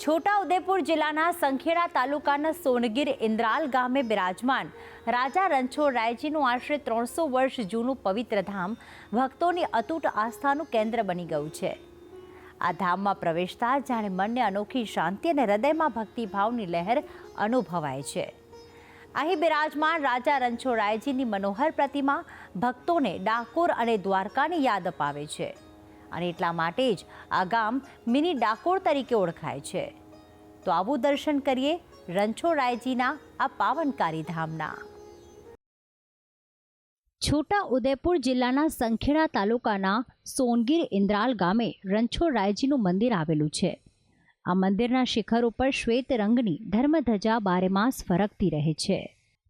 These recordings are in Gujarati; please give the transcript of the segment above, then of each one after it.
છોટાઉદેપુર જિલ્લાના સંખેડા તાલુકાના સોનગીર ઇન્દ્રાલ ગામે બિરાજમાન રાજા રણછોડરાયજીનું આશરે 300 વર્ષ જૂનું પવિત્ર ધામ ભક્તોની અતૂટ આસ્થાનું કેન્દ્ર બની ગયું છે। આ ધામમાં પ્રવેશતા જાણે મનને અનોખી શાંતિ અને હૃદયમાં ભક્તિભાવની લહેર અનુભવાય છે। અહીં બિરાજમાન રાજા રણછોડરાયજીની મનોહર પ્રતિમા ભક્તોને ડાકોર અને દ્વારકાની યાદ અપાવે છે અને એટલા માટે જ આ ગામ મિની ડાકોર તરીકે ઓળખાય છે। તો આવું દર્શન કરીએ રણછોડરાયજીના આ પાવનકારી ધામના। છોટા ઉદેપુર જિલ્લાના સંખેડા તાલુકાના સોનગીર ઇન્દ્રાલ ગામે રણછોડરાયજીનું મંદિર આવેલું છે। આ મંદિરના શિખર ઉપર શ્વેત રંગની ધર્મધજા બારેમાસ ફરકતી રહે છે।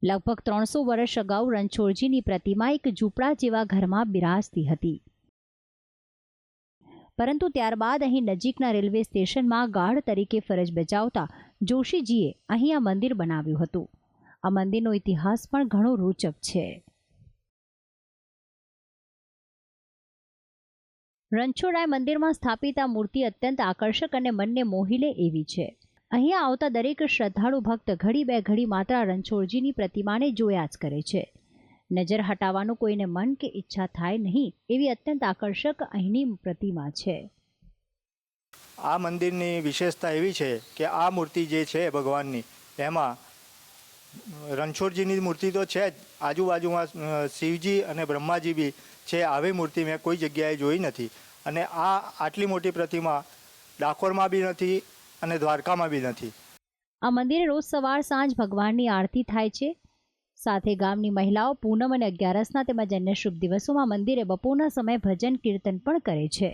લગભગ 300 વર્ષ અગાઉ રણછોડજીની પ્રતિમા એક ઝૂંપડા જેવા ઘરમાં બિરાજતી હતી, પરંતુ ત્યારબાદ અહીં નજીકના રેલવે સ્ટેશનમાં ગાર્ડ તરીકે ફરજ બજાવતા જોશીજીએ અહીં આ મંદિર બનાવ્યું હતું। આ મંદિરનો ઇતિહાસ પણ ઘણો રોચક છે। રણછોડરાય મંદિરમાં સ્થાપિત આ મૂર્તિ અત્યંત આકર્ષક અને મનને મોહી લે એવી છે। અહીંયા આવતા દરેક શ્રદ્ધાળુ ભક્ત ઘડી બે ઘડી માત્ર રણછોડજીની પ્રતિમાને જોયા જ કરે છે। નજર હટાવવાનું કોઈને મન કે ઈચ્છા થાય નહીં એવી અત્યંત આકર્ષક અહીંની પ્રતિમા છે। આ મંદિરની વિશેષતા એવી છે કે આ મૂર્તિ જે છે ભગવાનની, એમાં રણછોડજીની મૂર્તિ તો છે જ, આજુબાજુમાં શિવજી અને બ્રહ્માજી બી છે। આવી મૂર્તિ મેં કોઈ જગ્યાએ જોઈ નથી અને આટલી મોટી પ્રતિમા ડાકોરમાં બી નથી અને દ્વારકામાં બી નથી। આ મંદિરે રોજ સવાર સાંજ ભગવાનની આરતી થાય છે। સાથે ગામની મહિલાઓ પૂનમ અને 11ના તેમજ અન્ય શુભ દિવસોમાં મંદિરે બપોરના સમયે ભજન કીર્તન પણ કરે છે।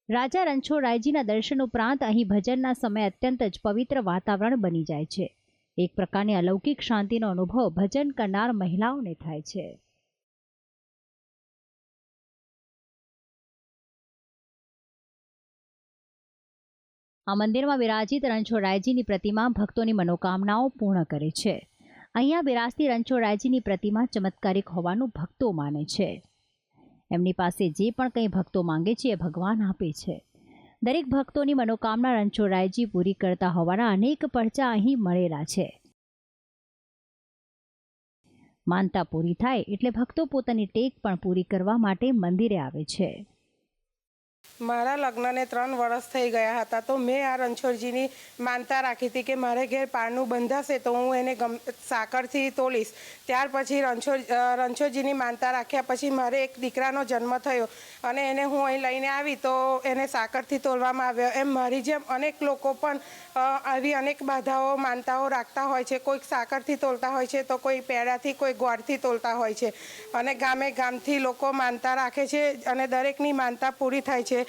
રાજા રણછોડરાયજીના દર્શન ઉપરાંત અહીં ભજનના સમયે અત્યંત જ પવિત્ર વાતાવરણ બની જાય છે। એક પ્રકારની અલૌકિક શાંતિનો અનુભવ ભજન કરનાર મહિલાઓને થાય છે। આ મંદિરમાં બિરાજિત રણછોડરાયજીની પ્રતિમા ભક્તોની મનોકામનાઓ પૂર્ણ કરે છે। અહીંયા બિરાજતી રણછોડરાયજીની પ્રતિમા ચમત્કારિક હોવાનું ભક્તો માને છે। એમની પાસે જે પણ કંઈ ભક્તો માંગે છે એ ભગવાન આપે છે। દરેક ભક્તોની મનોકામના રણછોડરાયજી પૂરી કરતા હોવાના અનેક પરચા અહીં મળેલા છે। માનતા પૂરી થાય એટલે ભક્તો પોતાની ટેક પણ પૂરી કરવા માટે મંદિરે આવે છે। મારા લગ્નને 3 વર્ષ થઈ ગયા હતા, તો મેં આ રણછોડજીની માનતા રાખી હતી કે મારે ઘેર પારણું બંધાશે તો હું એને સાકરથી તોલીશ। ત્યાર પછી રણછોડજીની માનતા રાખ્યા પછી મારે એક દીકરાનો જન્મ થયો અને એને હું અહીં લઈને આવી તો એને સાકરથી તોલવામાં આવ્યો। એમ મારી જેમ અનેક લોકો પણ આવી અનેક બાધાઓ માનતાઓ રાખતા હોય છે। કોઈક સાકરથી તોલતા હોય છે તો કોઈ પેડાથી, કોઈ ગોળથી તોલતા હોય છે અને ગામે ગામથી લોકો માનતા રાખે છે અને દરેકની માનતા પૂરી થાય છે।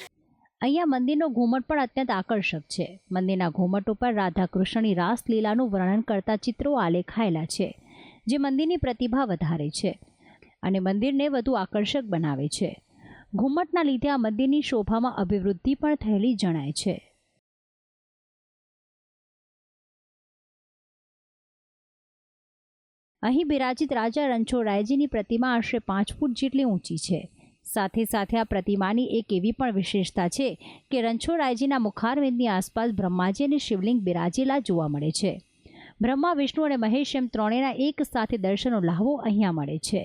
અહીંયા મંદિરનો ઘુમટ પણ અત્યંત આકર્ષક છે। મંદિરના ઘુમટ ઉપર રાધા કૃષ્ણની રાસલીલાનું વર્ણન કરતા ચિત્રો આલેખાયેલા છે, જે મંદિરની પ્રતિભા વધારે છે અને મંદિરને વધુ આકર્ષક બનાવે છે। ઘુમટના લીધે આ મંદિરની શોભામાં અભિવૃદ્ધિ પણ થયેલી જણાય છે। અહીં બિરાજિત રાજા રણછોડરાયજીની પ્રતિમા આશરે 5 ફૂટ જેટલી ઊંચી છે। સાથે સાથે આ પ્રતિમાની એક એવી પણ વિશેષતા છે કે રણછોડરાયજીના મુખારવિંદની આસપાસ બ્રહ્માજી અને શિવલિંગ બિરાજેલા જોવા મળે છે। બ્રહ્મા, વિષ્ણુ અને મહેશ એમ ત્રણેયના એક સાથે દર્શનનો લહાવો અહીંયા મળે છે।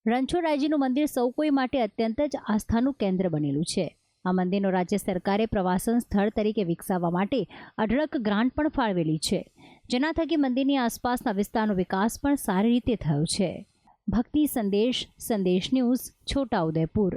રણછોડરાયજીનું મંદિર સૌ કોઈ માટે અત્યંત જ આસ્થાનું કેન્દ્ર બનેલું છે। આ મંદિરનો રાજ્ય સરકારે પ્રવાસન સ્થળ તરીકે વિકસાવવા માટે અઢળક ગ્રાન્ટ પણ ફાળવેલી છે, જેના થકી મંદિરની આસપાસના વિસ્તારનો વિકાસ પણ સારી રીતે થયો છે। ભક્તિ સંદેશ ન્યૂઝ, છોટાઉદેપુર।